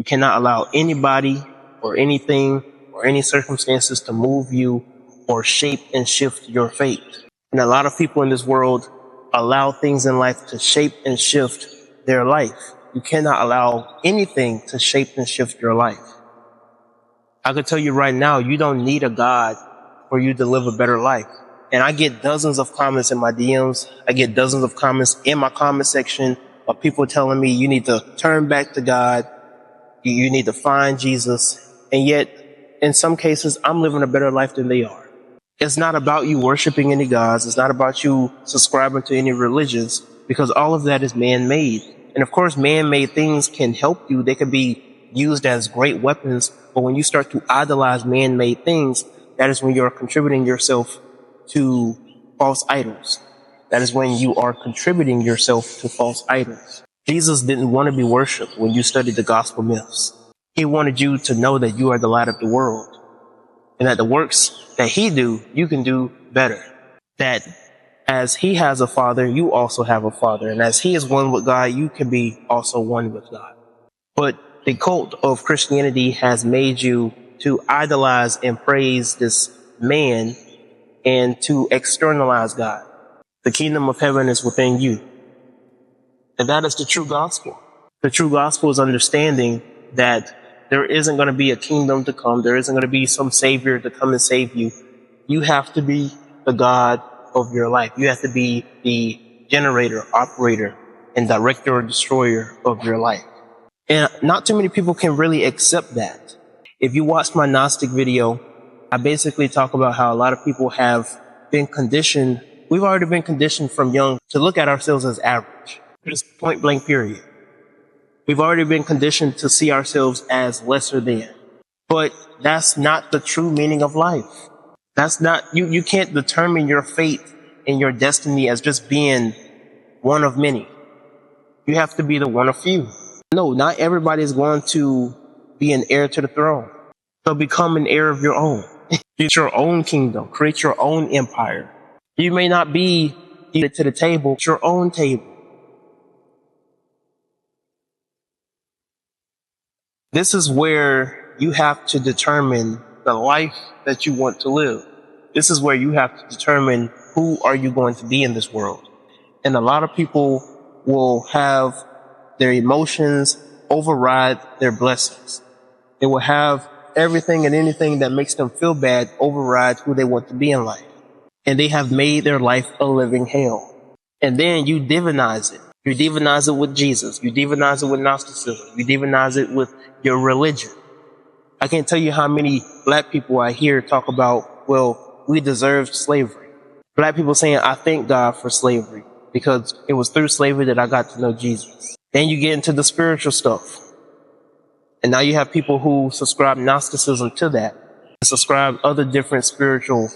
You cannot allow anybody or anything or any circumstances to move you or shape and shift your fate. And a lot of people in this world allow things in life to shape and shift their life. You cannot allow anything to shape and shift your life. I could tell you right now, you don't need a God for you to live a better life. And I get dozens of comments in my DMs. I get dozens of comments in my comment section of people telling me you need to turn back to God. You need to find Jesus. And yet, in some cases, I'm living a better life than they are. It's not about you worshiping any gods. It's not about you subscribing to any religions, because all of that is man-made. And of course, man-made things can help you. They can be used as great weapons. But when you start to idolize man-made things, that is when you're contributing yourself to false idols. That is when you are contributing yourself to false idols. Jesus didn't want to be worshipped when you studied the gospel myths. He wanted you to know that you are the light of the world, and that the works that he do, you can do better. That as he has a father, you also have a father. And as he is one with God, you can be also one with God. But the cult of Christianity has made you to idolize and praise this man and to externalize God. The kingdom of heaven is within you. And that is the true gospel. The true gospel is understanding that there isn't going to be a kingdom to come. There isn't going to be some savior to come and save you. You have to be the God of your life. You have to be the generator, operator, and director or destroyer of your life. And not too many people can really accept that. If you watch my Gnostic video, I basically talk about how a lot of people have been conditioned. We've already been conditioned from young to look at ourselves as average. Just point blank period. We've already been conditioned to see ourselves as lesser than. But that's not the true meaning of life. That's not, you can't determine your fate and your destiny as just being one of many. You have to be the one of few. No, not everybody is going to be an heir to the throne. So become an heir of your own. Create your own kingdom. Create your own empire. You may not be seated to the table, it's your own table. This is where you have to determine the life that you want to live. This is where you have to determine who are you going to be in this world. And a lot of people will have their emotions override their blessings. They will have everything and anything that makes them feel bad override who they want to be in life. And they have made their life a living hell. And then you demonize it. You demonize it with Jesus. You demonize it with Gnosticism. You demonize it with your religion. I can't tell you how many black people I hear talk about, well, we deserved slavery. Black people saying, I thank God for slavery because it was through slavery that I got to know Jesus. Then you get into the spiritual stuff. And now you have people who subscribe Gnosticism to that and subscribe other different spiritual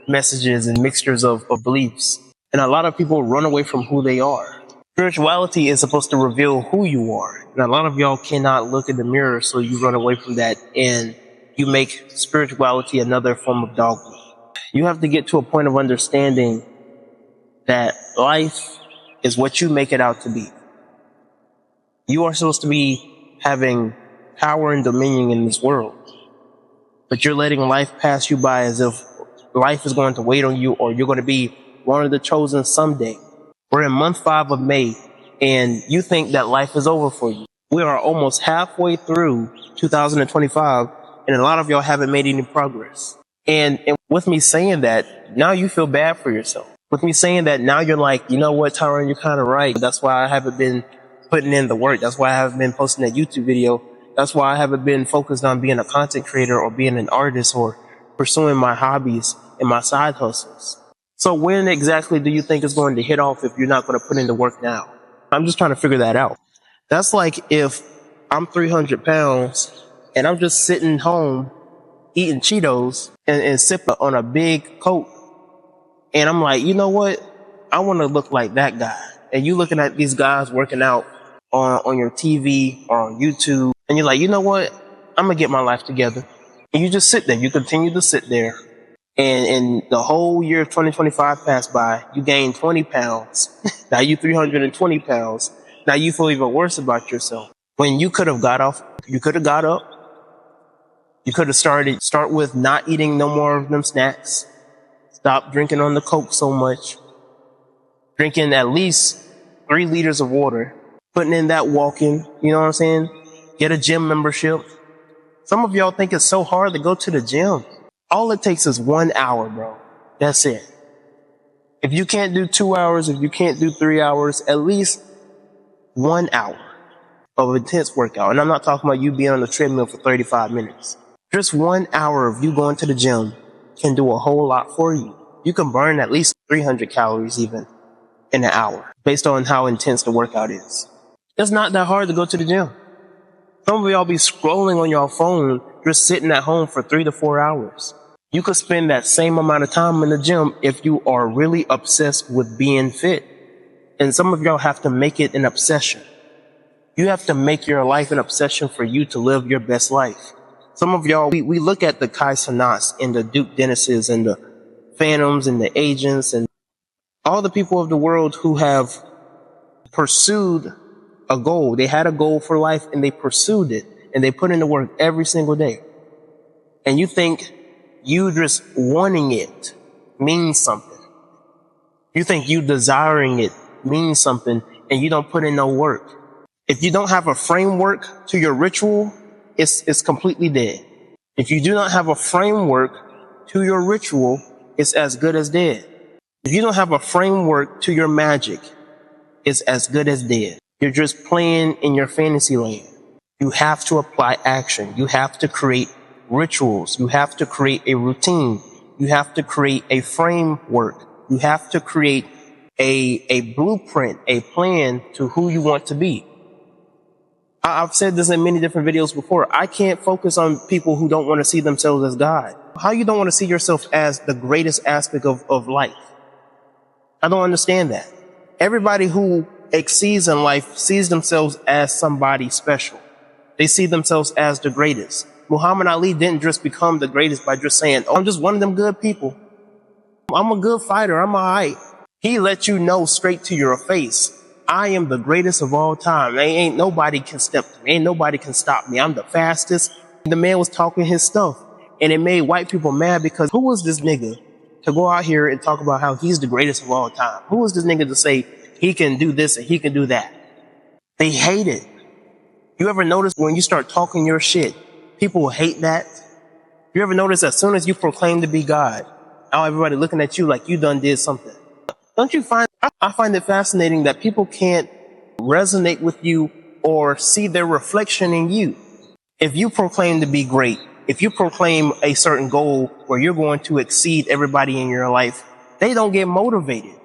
messages and mixtures of beliefs. And a lot of people run away from who they are. Spirituality is supposed to reveal who you are. And a lot of y'all cannot look in the mirror, so you run away from that and you make spirituality another form of dogma. You have to get to a point of understanding that life is what you make it out to be. You are supposed to be having power and dominion in this world, but you're letting life pass you by as if life is going to wait on you or you're going to be one of the chosen someday. We're in month 5 of May, and you think that life is over for you. We are almost halfway through 2025, and a lot of y'all haven't made any progress. And with me saying that, now you feel bad for yourself. With me saying that, now you're like, you know what, Tyron, you're kind of right. That's why I haven't been putting in the work. That's why I haven't been posting that YouTube video. That's why I haven't been focused on being a content creator or being an artist or pursuing my hobbies and my side hustles. So when exactly do you think it's going to hit off if you're not going to put in the work now? I'm just trying to figure that out. That's like if I'm 300 pounds and I'm just sitting home eating Cheetos and sipping on a big Coke. And I'm like, you know what? I want to look like that guy. And you looking at these guys working out on your TV or on YouTube. And you're like, you know what? I'm going to get my life together. And you just sit there. You continue to sit there. And the whole year of 2025 passed by. You gained 20 pounds. Now you 320 pounds. Now you feel even worse about yourself. When you could have got off, you could have got up. You could have start with not eating no more of them snacks. Stop drinking on the Coke so much. Drinking at least 3 liters of water. Putting in that walking, you know what I'm saying? Get a gym membership. Some of y'all think it's so hard to go to the gym. All it takes is 1 hour, bro. That's it. If you can't do 2 hours, if you can't do 3 hours, at least 1 hour of intense workout. And I'm not talking about you being on the treadmill for 35 minutes. Just 1 hour of you going to the gym can do a whole lot for you. You can burn at least 300 calories even in an hour based on how intense the workout is. It's not that hard to go to the gym. Some of y'all be scrolling on your phone, just sitting at home for 3 to 4 hours. You could spend that same amount of time in the gym if you are really obsessed with being fit. And some of y'all have to make it an obsession. You have to make your life an obsession for you to live your best life. Some of y'all, we look at the Kai Cenats and the Duke Dennises and the Phantoms and the Agents and all the people of the world who have pursued a goal. They had a goal for life and they pursued it and they put in the work every single day. And you think you just wanting it means something. You think you desiring it means something and you don't put in no work. If you don't have a framework to your ritual, it's completely dead. If you do not have a framework to your ritual, it's as good as dead. If you don't have a framework to your magic, it's as good as dead. You're just playing in your fantasy land. You have to apply action. You have to create rituals. You have to create a routine. You have to create a framework. You have to create a blueprint, a plan to who you want to be. I've said this in many different videos before. I can't focus on people who don't want to see themselves as God. How you don't want to see yourself as the greatest aspect of life? I don't understand that. Everybody who exceeds in life sees themselves as somebody special. They see themselves as the greatest. Muhammad Ali didn't just become the greatest by just saying, oh, I'm just one of them good people. I'm a good fighter. I'm all right. He let you know straight to your face, I am the greatest of all time. Ain't nobody can step to me. Ain't nobody can stop me. I'm the fastest. The man was talking his stuff and it made white people mad because who was this nigga to go out here and talk about how he's the greatest of all time? Who was this nigga to say he can do this and he can do that? They hate it. You ever notice when you start talking your shit, people hate that? You ever notice as soon as you proclaim to be God, now everybody looking at you like you done did something? Don't you find, I find it fascinating that people can't resonate with you or see their reflection in you. If you proclaim to be great, if you proclaim a certain goal where you're going to exceed everybody in your life, they don't get motivated.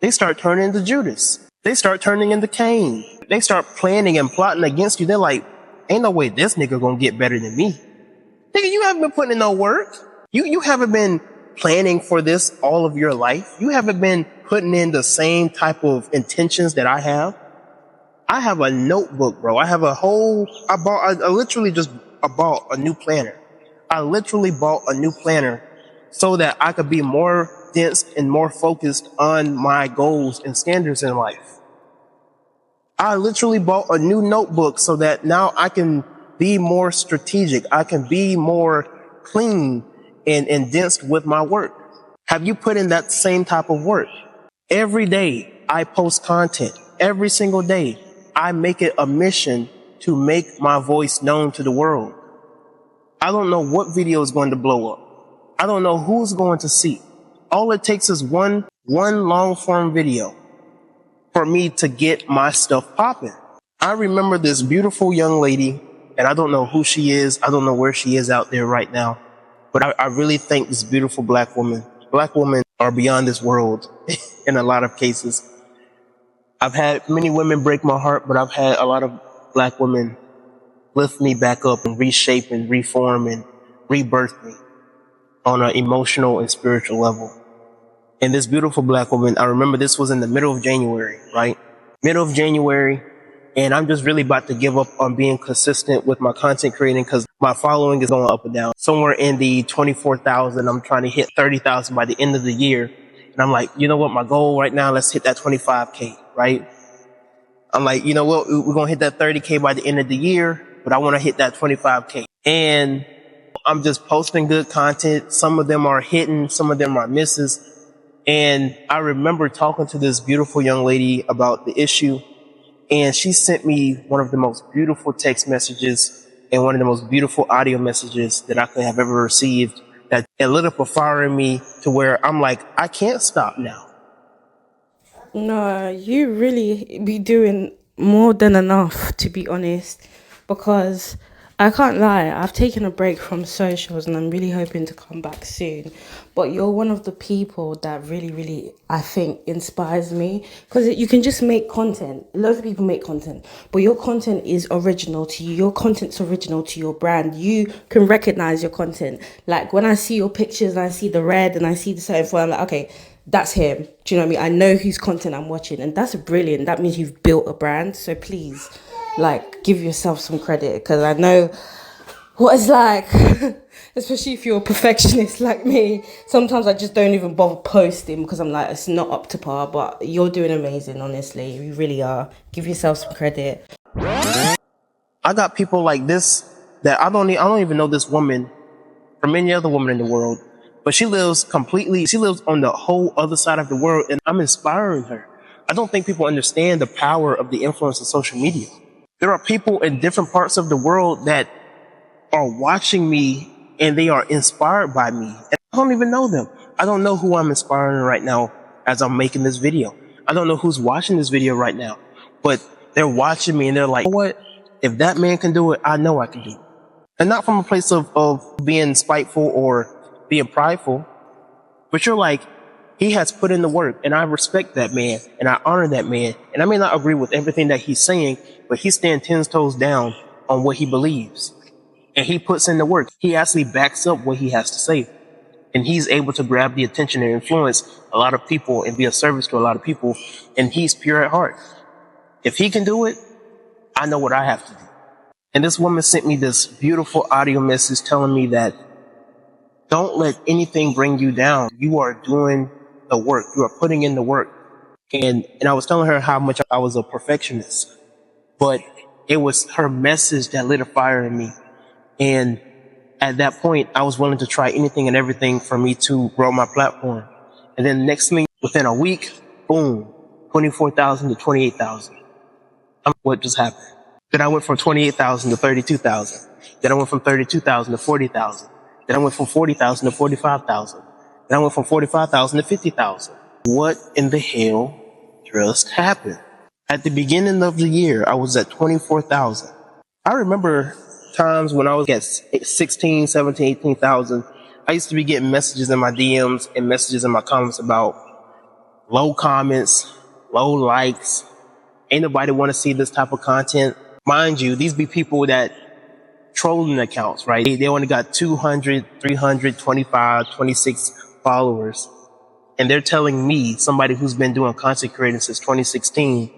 They start turning into Judas. They start turning into Cain. They start planning and plotting against you. They're like, ain't no way this nigga gonna get better than me. Nigga, you haven't been putting in no work. You haven't been planning for this all of your life. You haven't been putting in the same type of intentions that I have. I have a notebook, bro. I have a whole, I literally just bought a new planner. I literally bought a new planner so that I could be more dense and more focused on my goals and standards in life. I literally bought a new notebook so that now I can be more strategic. I can be more clean and dense with my work. Have you put in that same type of work? Every day I post content. Every single day I make it a mission to make my voice known to the world. I don't know what video is going to blow up. I don't know who's going to see. All it takes is one long form video for me to get my stuff popping. I remember this beautiful young lady, and I don't know who she is. I don't know where she is out there right now. But I really think this beautiful black woman are beyond this world in a lot of cases. I've had many women break my heart, but I've had a lot of black women lift me back up and reshape and reform and rebirth me on an emotional and spiritual level. And this beautiful black woman, I remember this was in the middle of January, right? Middle of January. And I'm just really about to give up on being consistent with my content creating because my following is going up and down. Somewhere in the 24,000, I'm trying to hit 30,000 by the end of the year. And I'm like, you know what? My goal right now, let's hit that 25K, right? I'm like, you know what? We're going to hit that 30K by the end of the year, but I want to hit that 25K. And I'm just posting good content. Some of them are hitting, some of them are misses. And I remember talking to this beautiful young lady about the issue, and she sent me one of the most beautiful text messages and one of the most beautiful audio messages that I could have ever received, that it lit up a fire in me to where I'm like, I can't stop now. No, you really be doing more than enough, to be honest, because I can't lie, I've taken a break from socials and I'm really hoping to come back soon. But you're one of the people that really, really, I think, inspires me, because you can just make content. Loads of people make content, but your content is original to you. Your content's original to your brand. You can recognize your content. Like when I see your pictures and I see the red and I see the certain form, I'm like, okay, that's him. Do you know what I mean? I know whose content I'm watching, and that's brilliant. That means you've built a brand. So please, like, give yourself some credit, because I know what it's like, especially if you're a perfectionist like me. Sometimes I just don't even bother posting because I'm like, it's not up to par. But you're doing amazing, honestly. You really are. Give yourself some credit. I got people like this that I don't even know this woman from any other woman in the world, but she lives on the whole other side of the world, and I'm inspiring her. I don't think people understand the power of the influence of social media. There are people in different parts of the world that are watching me and they are inspired by me. And I don't even know them. I don't know who I'm inspiring right now as I'm making this video. I don't know who's watching this video right now, but they're watching me and they're like, you know what? If that man can do it, I know I can do it. And not from a place of being spiteful or being prideful, but you're like, he has put in the work, and I respect that man, and I honor that man. And I may not agree with everything that he's saying, but he stands 10 toes down on what he believes. And he puts in the work. He actually backs up what he has to say. And he's able to grab the attention and influence a lot of people and be of service to a lot of people. And he's pure at heart. If he can do it, I know what I have to do. And this woman sent me this beautiful audio message telling me that don't let anything bring you down. You are doing the work. You are putting in the work. And I was telling her how much I was a perfectionist, but it was her message that lit a fire in me. And at that point, I was willing to try anything and everything for me to grow my platform. And then next thing, within a week, boom, 24,000 to 28,000. What just happened? Then I went from 28,000 to 32,000. Then I went from 32,000 to 40,000. Then I went from 40,000 to 45,000. Then I went from 45,000 to 50,000. What in the hell just happened? At the beginning of the year, I was at 24,000. I remember times when I was at 16, 17, 18,000, I used to be getting messages in my DMs and messages in my comments about low comments, low likes. Ain't nobody want to see this type of content. Mind you, these be people that trolling accounts, right? They only got 200, 300, 25, 26 followers. And they're telling me, somebody who's been doing content creating since 2016,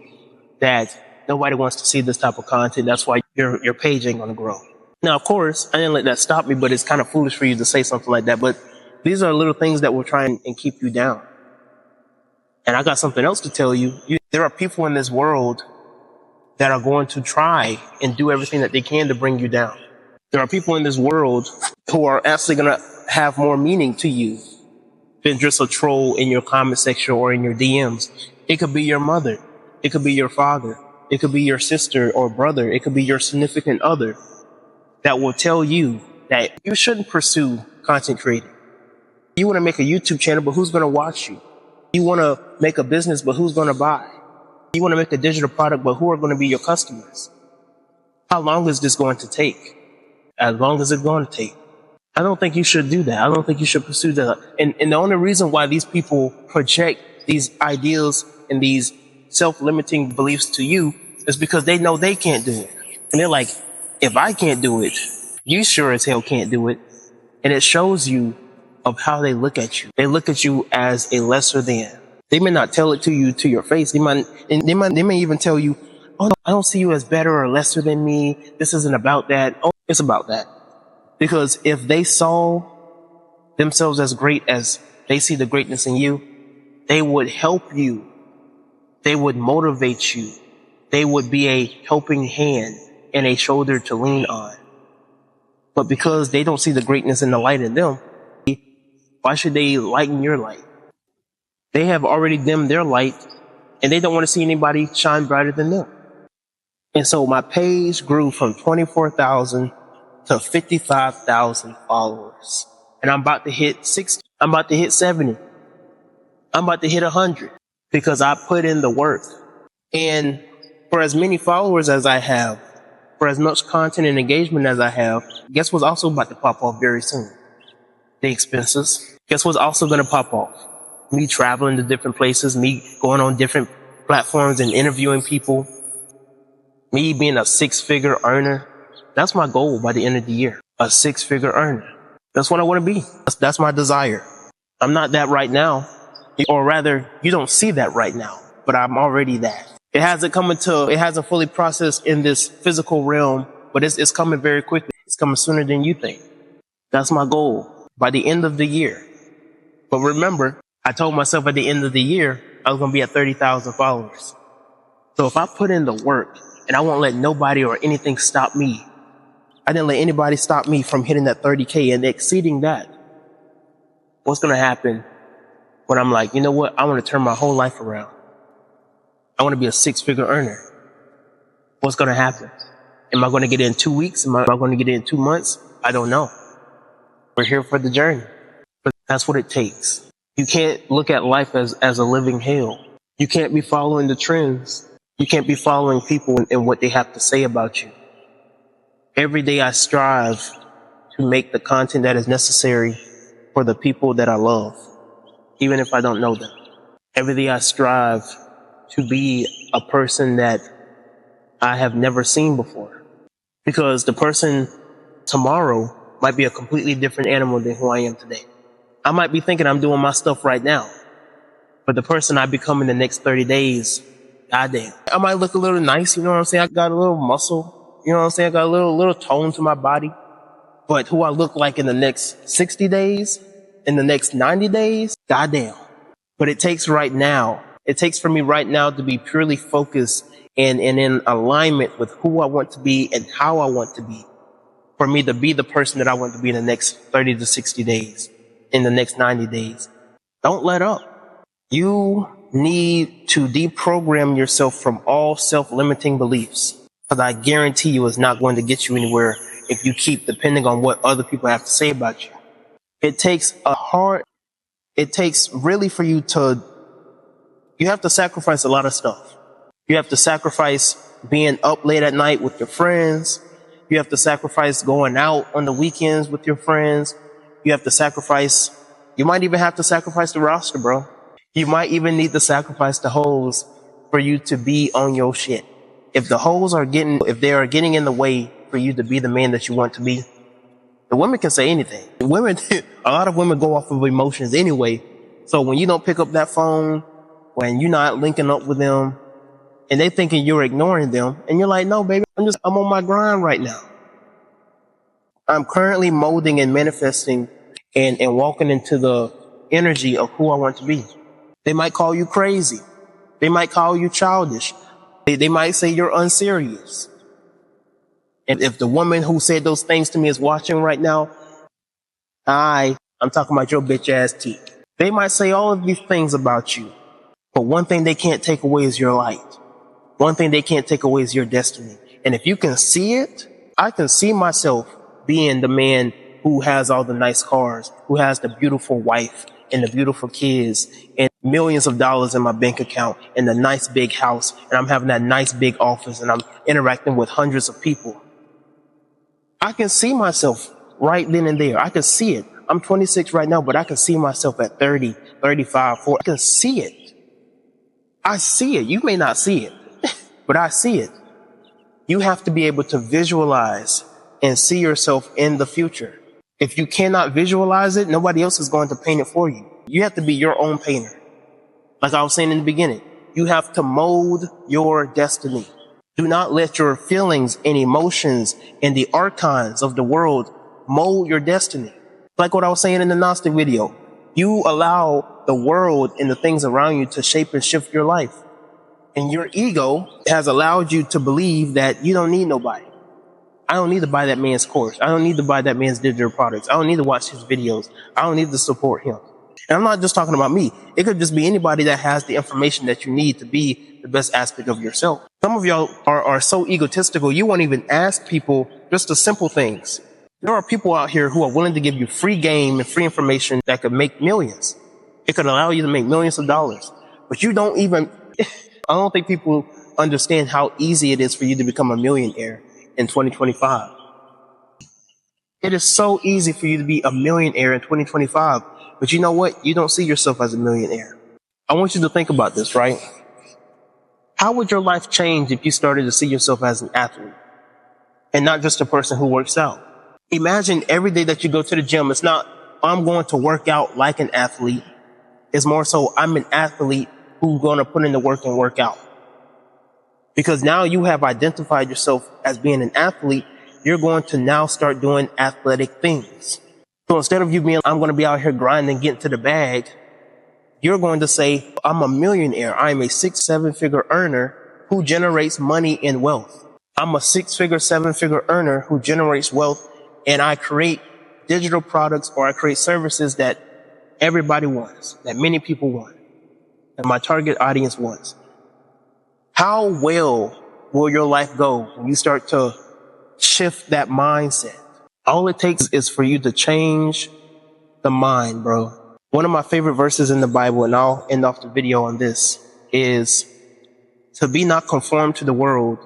that nobody wants to see this type of content. That's why your page ain't going to grow. Now, of course, I didn't let that stop me, but it's kind of foolish for you to say something like that. But these are little things that will try and keep you down. And I got something else to tell you. There are people in this world that are going to try and do everything that they can to bring you down. There are people in this world who are actually going to have more meaning to you than just a troll in your comment section or in your DMs. It could be your mother. It could be your father. It could be your sister or brother. It could be your significant other that will tell you that you shouldn't pursue content creating. You want to make a YouTube channel, but who's going to watch you? You want to make a business, but who's going to buy? You want to make a digital product, but who are going to be your customers? How long is this going to take? As long as it's going to take. I don't think you should do that. I don't think you should pursue that. And the only reason why these people project these ideals and these self-limiting beliefs to you is because they know they can't do it. And they're like, if I can't do it, you sure as hell can't do it. And it shows you of how they look at you. They look at you as a lesser than. They may not tell it to you to your face. They may even tell you, oh, no, I don't see you as better or lesser than me. This isn't about that. Oh, it's about that. Because if they saw themselves as great as they see the greatness in you, they would help you. They would motivate you. they would be a helping hand and a shoulder to lean on. But because they don't see the greatness and the light in them, why should they lighten your light? They have already dimmed their light, and they don't want to see anybody shine brighter than them. And so my page grew from 24,000 to 55,000 followers. And I'm about to hit 60. I'm about to hit 70. I'm about to hit 100 because I put in the work. And for as many followers as I have, for as much content and engagement as I have, guess what's also about to pop off very soon? The expenses. Guess what's also going to pop off? Me traveling to different places, me going on different platforms and interviewing people, me being a 6-figure earner. That's my goal by the end of the year. A 6-figure earner. That's what I want to be. That's my desire. I'm not that right now. Or rather, you don't see that right now, but I'm already that. It hasn't fully processed in this physical realm, but it's coming very quickly. It's coming sooner than you think. That's my goal by the end of the year. But remember, I told myself at the end of the year, I was going to be at 30,000 followers. So if I put in the work and I won't let nobody or anything stop me, I didn't let anybody stop me from hitting that 30K and exceeding that. What's going to happen when I'm like, you know what? I want to turn my whole life around. I want to be a 6-figure earner. What's going to happen? Am I going to get it in 2 weeks? Am I going to get it in 2 months? I don't know. We're here for the journey. But that's what it takes. You can't look at life as a living hell. You can't be following the trends. You can't be following people and what they have to say about you. Every day I strive to make the content that is necessary for the people that I love, even if I don't know them. Every day I strive to be a person that I have never seen before. Because the person tomorrow might be a completely different animal than who I am today. I might be thinking I'm doing my stuff right now, but the person I become in the next 30 days, goddamn. I might look a little nice, you know what I'm saying? I got a little muscle, you know what I'm saying? I got a little tone to my body. But who I look like in the next 60 days, in the next 90 days, goddamn. But it takes right now. It takes for me right now to be purely focused and in alignment with who I want to be and how I want to be. For me to be the person that I want to be in the next 30 to 60 days, in the next 90 days. Don't let up. You need to deprogram yourself from all self-limiting beliefs. Because I guarantee you it's not going to get you anywhere if you keep depending on what other people have to say about you. It takes really for you have to sacrifice a lot of stuff. You have to sacrifice being up late at night with your friends. You have to sacrifice going out on the weekends with your friends. You might even have to sacrifice the roster, bro. You might even need to sacrifice the hoes for you to be on your shit. If they are getting in the way for you to be the man that you want to be, the women can say anything. A lot of women go off of emotions anyway. So when you don't pick up that phone, when you're not linking up with them, and they thinking you're ignoring them, and you're like, no, baby, I'm on my grind right now. I'm currently molding and manifesting and walking into the energy of who I want to be. They might call you crazy. They might call you childish. They might say you're unserious. And if the woman who said those things to me is watching right now, I'm talking about your bitch ass teeth. They might say all of these things about you, but one thing they can't take away is your light. One thing they can't take away is your destiny. And if you can see it, I can see myself being the man who has all the nice cars, who has the beautiful wife and the beautiful kids and millions of dollars in my bank account and the nice big house. And I'm having that nice big office and I'm interacting with hundreds of people. I can see myself right then and there. I can see it. I'm 26 right now, but I can see myself at 30, 35, 40. I can see it. I see it. You may not see it, but I see it. You have to be able to visualize and see yourself in the future. If you cannot visualize it, nobody else is going to paint it for you. You have to be your own painter. Like I was saying in the beginning, you have to mold your destiny. Do not let your feelings and emotions and the archons of the world mold your destiny. Like what I was saying in the Gnostic video, you allow the world and the things around you to shape and shift your life. And your ego has allowed you to believe that you don't need nobody. I don't need to buy that man's course. I don't need to buy that man's digital products. I don't need to watch his videos. I don't need to support him. And I'm not just talking about me. It could just be anybody that has the information that you need to be the best aspect of yourself. Some of y'all are so egotistical, you won't even ask people just the simple things. There are people out here who are willing to give you free game and free information that could make millions. It could allow you to make millions of dollars. But you don't even, I don't think people understand how easy it is for you to become a millionaire in 2025. It is so easy for you to be a millionaire in 2025. But you know what? You don't see yourself as a millionaire. I want you to think about this, right? How would your life change if you started to see yourself as an athlete and not just a person who works out? Imagine every day that you go to the gym, it's not, I'm going to work out like an athlete. It's more so, I'm an athlete who's going to put in the work and work out. Because now you have identified yourself as being an athlete, you're going to now start doing athletic things. So instead of you being, I'm going to be out here grinding, getting to the bag, you're going to say, I'm a millionaire. I'm a 6-7-figure earner who generates money and wealth. I'm a 6-figure, 7-figure earner who generates wealth, and I create digital products or I create services that everybody wants, that many people want, that my target audience wants. How well will your life go when you start to shift that mindset? All it takes is for you to change the mind, bro. One of my favorite verses in the Bible, and I'll end off the video on this, is to be not conformed to the world,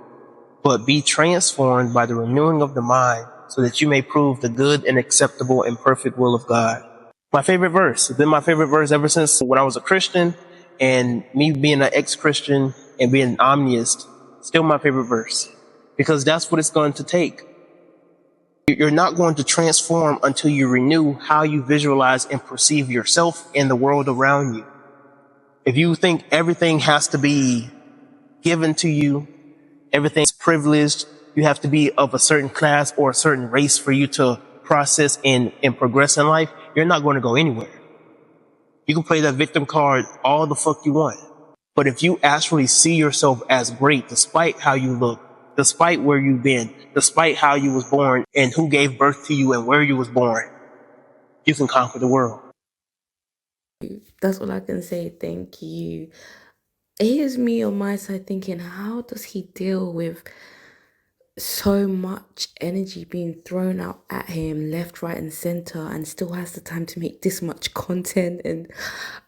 but be transformed by the renewing of the mind, so that you may prove the good and acceptable and perfect will of God. My favorite verse. It's been my favorite verse ever since when I was a Christian, and me being an ex-Christian and being an omniist, still my favorite verse. Because that's what it's going to take. You're not going to transform until you renew how you visualize and perceive yourself and the world around you. If you think everything has to be given to you, everything's privileged, you have to be of a certain class or a certain race for you to process and progress in life, you're not going to go anywhere. You can play that victim card all the fuck you want. But if you actually see yourself as great, despite how you look, despite where you've been, despite how you was born and who gave birth to you and where you was born, you can conquer the world. That's all I can say. Thank you. Here's me on my side thinking, how does he deal with so much energy being thrown out at him left, right, and center, and still has the time to make this much content? And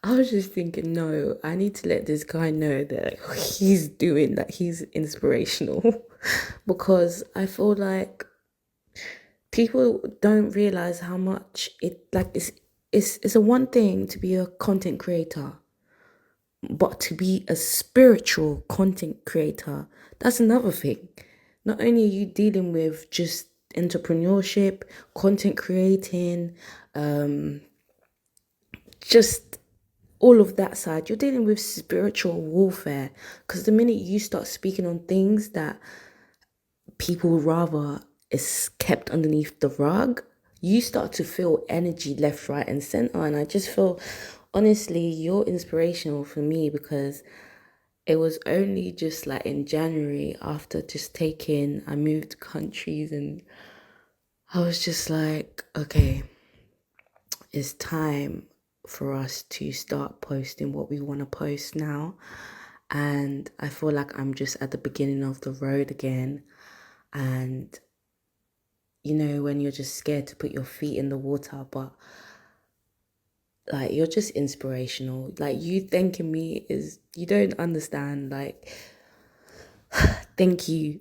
I was just thinking, no, I need to let this guy know that he's doing that, he's inspirational. Because I feel like people don't realize how much it's a one thing to be a content creator, but to be a spiritual content creator, that's another thing. Not only are you dealing with just entrepreneurship, content creating, just all of that side, you're dealing with spiritual warfare. Because the minute you start speaking on things that people would rather is kept underneath the rug, you start to feel energy left, right, and center. And I just feel, honestly, you're inspirational for me, because it was only just like in January, after just I moved countries, and I was just like, okay, it's time for us to start posting what we want to post now. And I feel like I'm just at the beginning of the road again. And you know, when you're just scared to put your feet in the water, but like, you're just inspirational. Like, you thanking me is, you don't understand. Like, thank you.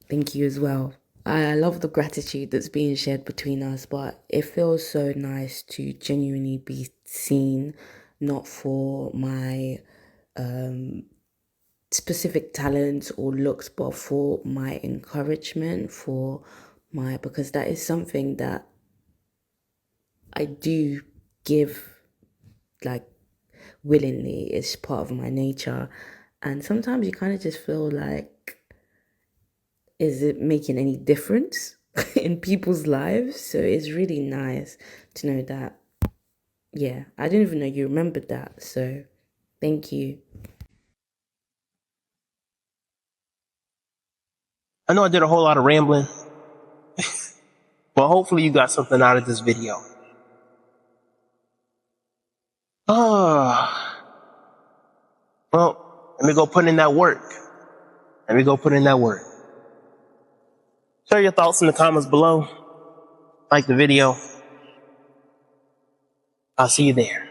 Thank you as well. I love the gratitude that's being shared between us, but it feels so nice to genuinely be seen, not for my specific talents or looks, but for my encouragement, because that is something that I do give, like, willingly. It's part of my nature. And sometimes you kind of just feel like, is it making any difference in people's lives? So it's really nice to know that, yeah, I didn't even know you remembered that. So thank you. I know I did a whole lot of rambling, but hopefully you got something out of this video. Well, let me go put in that work. Share your thoughts in the comments below. Like the video. I'll see you there.